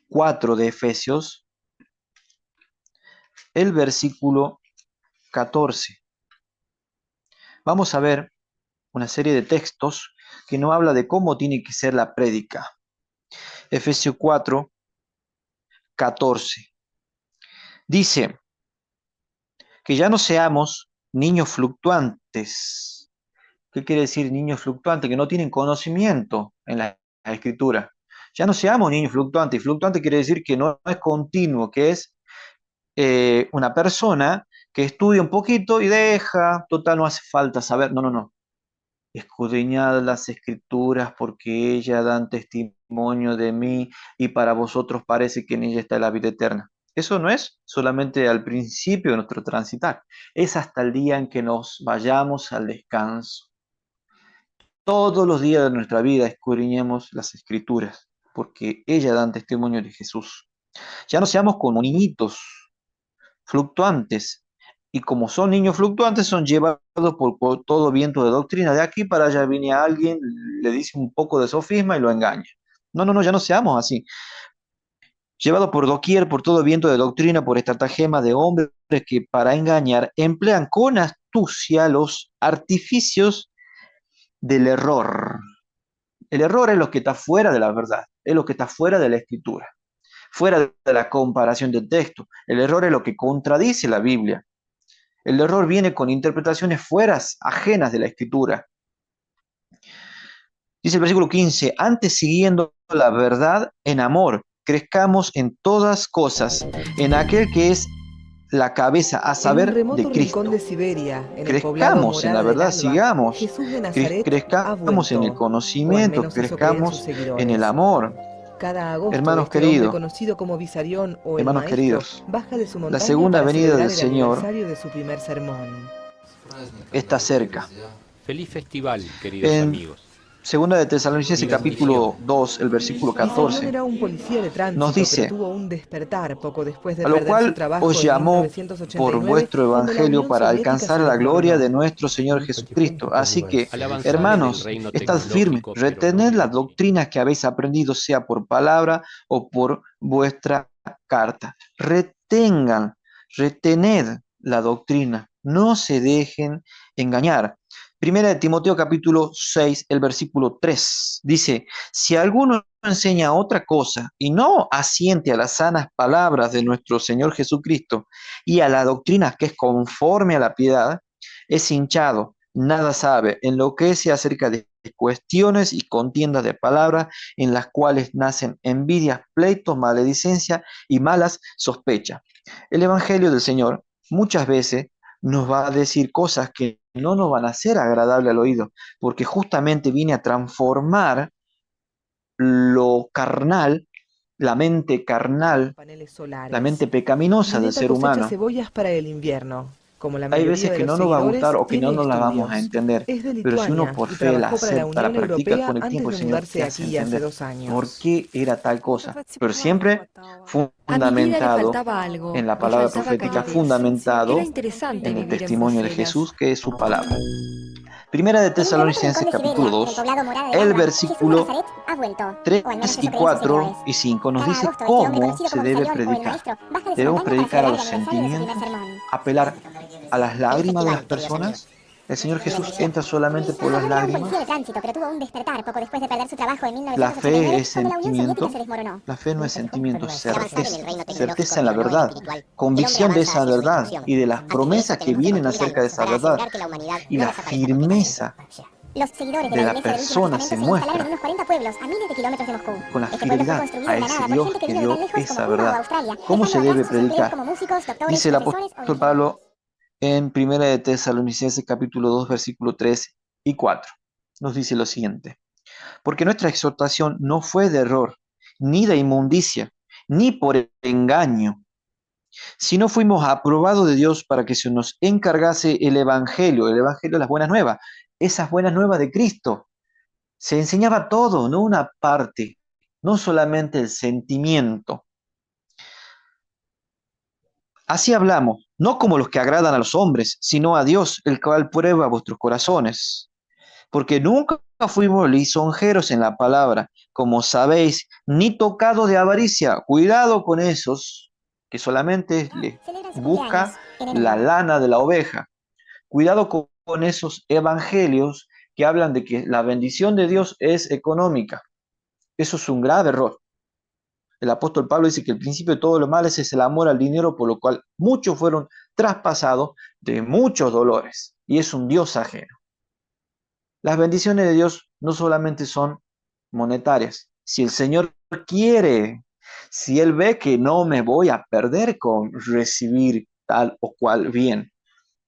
4 de Efesios, el versículo 14. Vamos a ver una serie de textos que nos habla de cómo tiene que ser la prédica. Efesios 4, 14. Dice que ya no seamos niños fluctuantes. ¿Qué quiere decir niños fluctuantes? Que no tienen conocimiento en la escritura. Ya no seamos niños fluctuantes. Y fluctuante quiere decir que no es continuo, que es una persona que estudia un poquito y deja, total, no hace falta saber. No, no, no. Escudriñad las escrituras porque ellas dan testimonio de mí y para vosotros parece que en ella está la vida eterna. Eso no es solamente al principio de nuestro transitar, es hasta el día en que nos vayamos al descanso. Todos los días de nuestra vida escudriñemos las escrituras porque ellas dan testimonio de Jesús. Ya no seamos como niñitos fluctuantes. Y como son niños fluctuantes, son llevados por todo viento de doctrina. De aquí para allá viene alguien, le dice un poco de sofisma y lo engaña. No, no, no, ya no seamos así. Llevado por doquier, por todo viento de doctrina, por estratagema de hombres que para engañar emplean con astucia los artificios del error. El error es lo que está fuera de la verdad, es lo que está fuera de la escritura, fuera de la comparación del texto. El error es lo que contradice la Biblia. El error viene con interpretaciones fueras, ajenas de la escritura. Dice el versículo 15, antes siguiendo la verdad en amor, crezcamos en todas cosas, en aquel que es la cabeza, a En un saber, remoto de Cristo. rincón de Siberia, en el poblado Crezcamos en la Morada del verdad, Alba, sigamos, Jesús de Nazaret ha crezcamos en el vuelto, o al conocimiento, menos eso creen sus crezcamos en el seguidores. amor. Cada agosto, Hermanos este hombre queridos, conocido como Visarión o el hermanos Maestro queridos, baja de su la montaña segunda para venida celebrar del el Señor aniversario de su primer sermón. está cerca. Feliz festival, queridos En amigos. segunda de Tesalonicenses Mira, capítulo 2, el versículo Visarión 14, era un policía de tránsito, nos dice, pero tuvo un despertar poco después de a lo perder su cual trabajo os en llamó por 1989, vuestro cuando la evangelio Unión para Soviética alcanzar se la gloria de desmoronó. nuestro Señor Jesucristo. Así que, Al avanzar en el hermanos, reino estad firmes, tecnológico, pero no retened en la las fe. doctrinas que habéis aprendido, sea por palabra o por vuestra carta. Retengan, retened la doctrina, no se dejen engañar. Primera de Timoteo capítulo 6, el versículo 3, dice, si alguno enseña otra cosa y no asiente a las sanas palabras de nuestro Señor Jesucristo y a la doctrina que es conforme a la piedad, es hinchado, nada sabe, enloquece acerca de cuestiones y contiendas de palabras en las cuales nacen envidias, pleitos, maledicencia y malas sospechas. El Evangelio del Señor muchas veces nos va a decir cosas que no nos van a ser agradables al oído, porque justamente viene a transformar lo carnal, la mente carnal, Paneles la solares. mente pecaminosa del Gineta ser cosecha humano. cebollas para el invierno. Como la Hay mayoría veces de que los no nos va a gustar seguidores, o que no tiene nos la vamos a estudios. entender, Es de pero si uno Lituania por y fe la trabajó para la acepta, la Unión practica, Europea con el antes tiempo de el Señor te mudarse hace aquí hace entender 2 por años. qué era tal cosa, pero siempre A mi vida le fundamentado faltaba algo, en la le palabra faltaba profética, calidez. Era fundamentado interesante en el vivir en testimonio de Bruselas. Jesús, que es su palabra. Primera de En un remoto rincón Tesalonicenses de capítulo Siberia, en el 2, poblado Morada del el Alba, Jesús de versículo Nazaret ha vuelto, 3 o al menos eso y creen sus 4 seguidores. y 5 nos Cada dice agosto, este hombre cómo conocido se como debe Visarión o el predicar. Maestro baja de su Debemos montaña para predicar a celebrar el los aniversario de su primer sentimientos, sermón. apelar a las Feliz lágrimas de las festival, queridos amigos. personas. El Señor Jesús entra solamente por las Visarión era un policía de lágrimas. tránsito, pero tuvo un despertar poco después de perder su trabajo en La fe 1989, es cuando la Unión Soviética se sentimiento. desmoronó. La fe no es sentimiento, es Al avanzar en el certeza. reino tecnológico, Certeza en la pero no en lo verdad. espiritual, el hombre Convicción de avanza esa hacia su verdad destrucción. y de las Antes de promesas eso, que tenemos vienen que acerca concluir de algo, esa para verdad. asegurar que la humanidad Y no la desaparezca completamente. firmeza Los seguidores de de la la Iglesia del Último persona Testamento se se instalaron en muestra unos 40 pueblos a miles de kilómetros de Moscú. con la Este pueblo fue fidelidad construido a de la ese nada por Dios gente que que vino de tan dio lejos esa como Cuba o verdad. Australia, ¿Cómo se dejando debe atrás sus empleos predicar? como músicos, doctores, Dice el profesores o apóstol ingenieros. Pablo en Primera de Tesalonicenses capítulo 2 versículo 3 y 4. Nos dice lo siguiente: porque nuestra exhortación no fue de error, ni de inmundicia, ni por engaño, sino fuimos aprobados de Dios para que se nos encargase el Evangelio de las buenas nuevas, esas buenas nuevas de Cristo. Se enseñaba todo, no una parte, no solamente el sentimiento. Así hablamos, no como los que agradan a los hombres, sino a Dios, el cual prueba vuestros corazones. Porque nunca fuimos lisonjeros en la palabra, como sabéis, ni tocados de avaricia. Cuidado con esos que solamente les Celebran su busca cumpleaños en la enero. lana de la oveja. Cuidado con esos evangelios que hablan de que la bendición de Dios es económica. Eso es un grave error. El apóstol Pablo dice que el principio de todos los males es el amor al dinero, por lo cual muchos fueron traspasados de muchos dolores. Y es un Dios ajeno. Las bendiciones de Dios no solamente son monetarias. Si el Señor quiere, si Él ve que no me voy a perder con recibir tal o cual bien,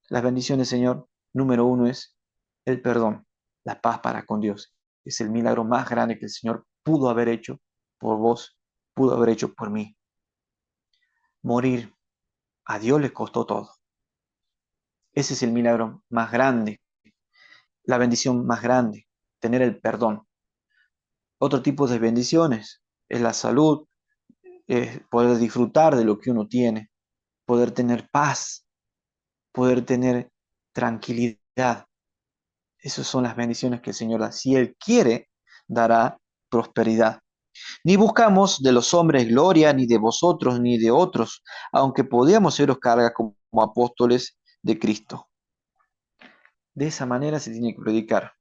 las bendiciones, Señor, número uno es el perdón, la paz para con Dios. Es el milagro más grande que el Señor pudo haber hecho por vos, pudo haber hecho por mí. Morir a Dios le costó todo. Ese es el milagro más grande, la bendición más grande, tener el perdón. Otro tipo de bendiciones es la salud, es poder disfrutar de lo que uno tiene. poder tener paz, poder tener tranquilidad. Esas son las bendiciones que el Señor da. Si Él quiere, dará prosperidad. Ni buscamos de los hombres gloria, ni de vosotros, ni de otros, aunque podíamos seros carga como apóstoles de Cristo. De esa manera se tiene que predicar.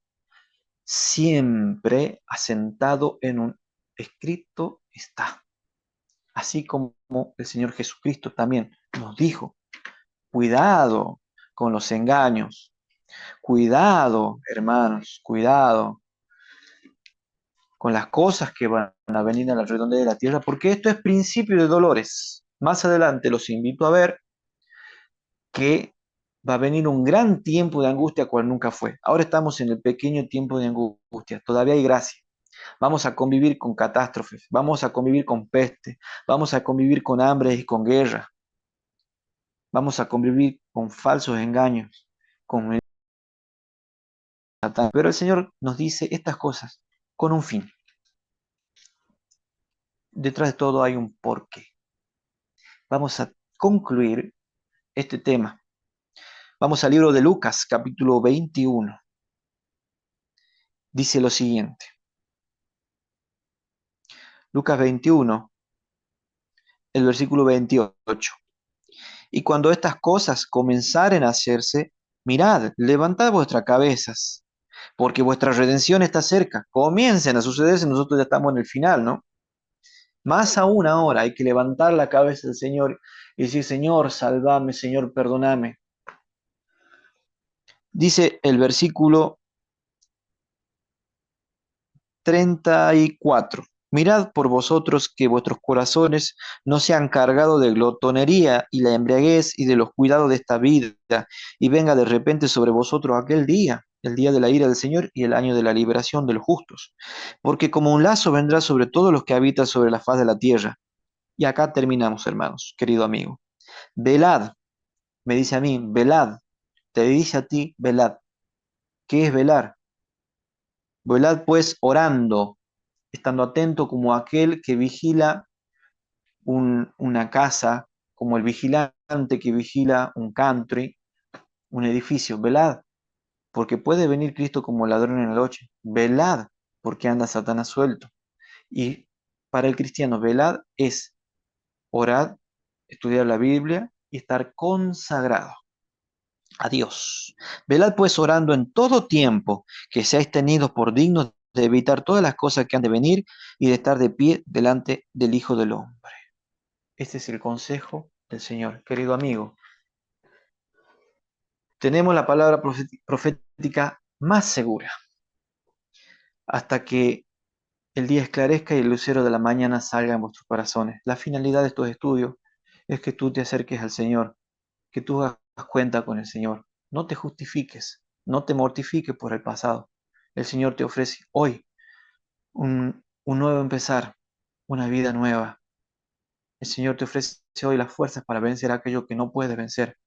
Siempre asentado en un escrito está. Así como el Señor Jesucristo también nos dijo, cuidado con los engaños, cuidado, hermanos, cuidado con las cosas que van a venir a la redondela de la tierra, porque esto es principio de dolores. Más adelante los invito a ver que va a venir un gran tiempo de angustia cual nunca fue. Ahora estamos en el pequeño tiempo de angustia, todavía hay gracia. Vamos a convivir con catástrofes, vamos a convivir con peste, vamos a convivir con hambre y con guerra. Vamos a convivir con falsos engaños, con Satán. Pero el Señor nos dice estas cosas con un fin. Detrás de todo hay un porqué. Vamos a concluir este tema. Vamos al libro de Lucas, capítulo 21. Dice lo siguiente. Lucas 21, el versículo 28. Y cuando estas cosas comenzaren a hacerse, mirad, levantad vuestras cabezas, porque vuestra redención está cerca. Comiencen a sucederse, nosotros ya estamos en el final, ¿no? Más aún ahora hay que levantar la cabeza del Señor y decir, Señor, sálvame, Señor, perdóname. Dice el versículo 34. Mirad por vosotros que vuestros corazones no sean cargados de glotonería y la embriaguez y de los cuidados de esta vida, y venga de repente sobre vosotros aquel día, el día de la ira del Señor y el año de la liberación de los justos. Porque como un lazo vendrá sobre todos los que habitan sobre la faz de la tierra. Y acá terminamos, hermanos, querido amigo. Velad, me dice a mí, velad, te dice a ti, velad. ¿Qué es velar? Velad pues orando, estando atento como aquel que vigila una casa, como el vigilante que vigila un country, un edificio. Velad, porque puede venir Cristo como ladrón en la noche. Velad, porque anda Satanás suelto. Y para el cristiano, velad es orar, estudiar la Biblia y estar consagrado a Dios. Velad pues orando en todo tiempo, que seáis tenidos por dignos de evitar todas las cosas que han de venir y de estar de pie delante del Hijo del Hombre. Este es el consejo del Señor. Querido amigo, tenemos la palabra profética más segura hasta que el día esclarezca y el lucero de la mañana salga en vuestros corazones. La finalidad de estos estudios es que tú te acerques al Señor, que tú hagas cuenta con el Señor. No te justifiques, no te mortifiques por el pasado. El Señor te ofrece hoy un nuevo empezar, una vida nueva. El Señor te ofrece hoy las fuerzas para vencer aquello que no puedes vencer,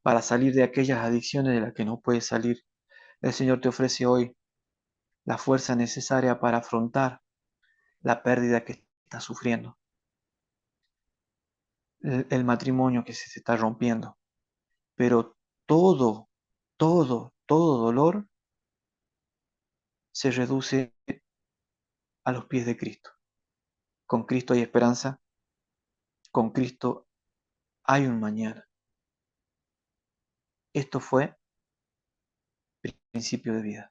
para salir de aquellas adicciones de las que no puedes salir. El Señor te ofrece hoy la fuerza necesaria para afrontar la pérdida que estás sufriendo, el matrimonio que se está rompiendo. Pero todo dolor se reduce a los pies de Cristo. Con Cristo hay esperanza, con Cristo hay un mañana. Esto fue principio de vida.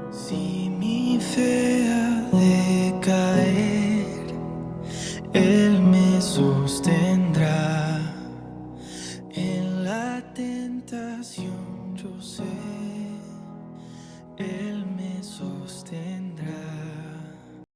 Si mi fe ha de caer, Él me sostendrá. En la tentación yo sé